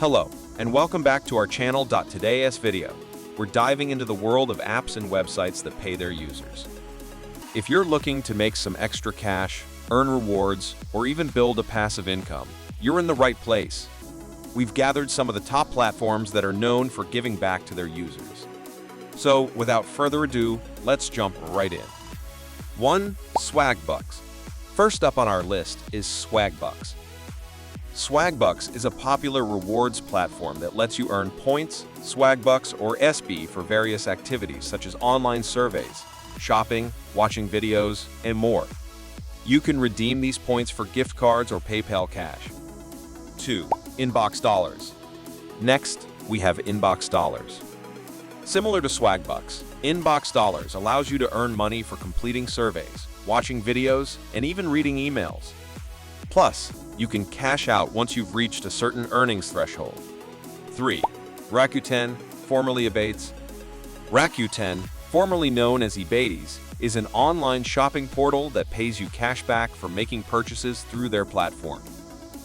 Hello, and welcome back to our channel. Today's video, we're diving into the world of apps and websites that pay their users. If you're looking to make some extra cash, earn rewards, or even build a passive income, you're in the right place. We've gathered some of the top platforms that are known for giving back to their users. So, without further ado, let's jump right in. 1. Swagbucks. First up on our list is Swagbucks. Swagbucks is a popular rewards platform that lets you earn points, Swagbucks, or SB for various activities such as online surveys, shopping, watching videos, and more. You can redeem these points for gift cards or PayPal cash. 2. Inbox Dollars. Next, we have Inbox Dollars. Similar to Swagbucks, Inbox Dollars allows you to earn money for completing surveys, watching videos, and even reading emails. Plus, you can cash out once you've reached a certain earnings threshold. 3. Rakuten, formerly Ebates. Rakuten, formerly known as Ebates, is an online shopping portal that pays you cash back for making purchases through their platform.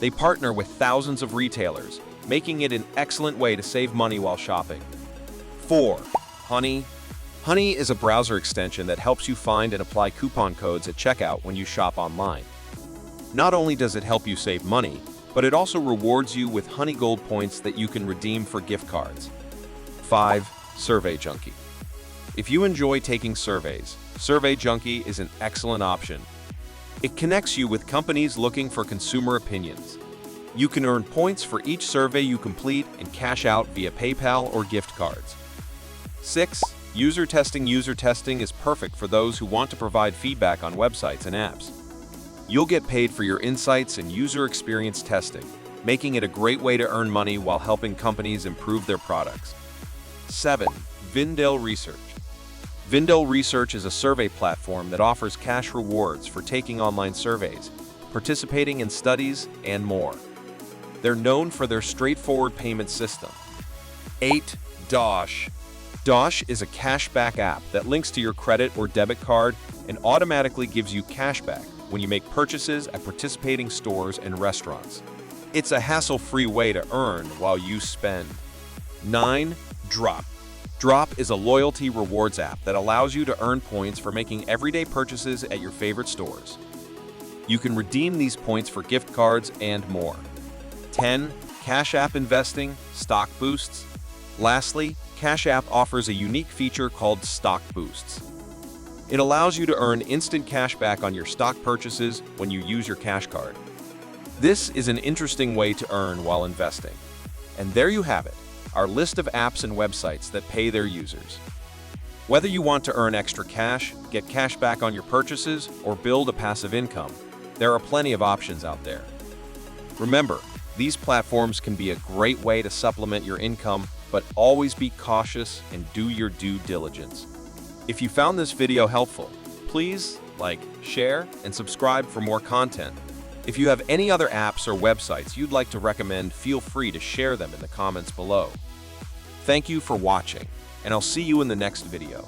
They partner with thousands of retailers, making it an excellent way to save money while shopping. 4. Honey. Honey is a browser extension that helps you find and apply coupon codes at checkout when you shop online. Not only does it help you save money, but it also rewards you with Honey Gold points that you can redeem for gift cards. 5. Survey Junkie. If you enjoy taking surveys, Survey Junkie is an excellent option. It connects you with companies looking for consumer opinions. You can earn points for each survey you complete and cash out via PayPal or gift cards. 6. User Testing. User testing is perfect for those who want to provide feedback on websites and apps. You'll get paid for your insights and user experience testing, making it a great way to earn money while helping companies improve their products. 7. Vindel Research. Vindel Research is a survey platform that offers cash rewards for taking online surveys, participating in studies, and more. They're known for their straightforward payment system. 8. Dosh. Dosh is a cashback app that links to your credit or debit card and automatically gives you cashback when you make purchases at participating stores and restaurants. It's a hassle-free way to earn while you spend. 9. Drop. Drop is a loyalty rewards app that allows you to earn points for making everyday purchases at your favorite stores. You can redeem these points for gift cards and more. 10. Cash App Investing, Stock Boosts. Lastly, Cash App offers a unique feature called Stock Boosts. It allows you to earn instant cash back on your stock purchases when you use your cash card. This is an interesting way to earn while investing. And there you have it, our list of apps and websites that pay their users. Whether you want to earn extra cash, get cash back on your purchases, or build a passive income, there are plenty of options out there. Remember, these platforms can be a great way to supplement your income, but always be cautious and do your due diligence. If you found this video helpful, please like, share, and subscribe for more content. If you have any other apps or websites you'd like to recommend, feel free to share them in the comments below. Thank you for watching, and I'll see you in the next video.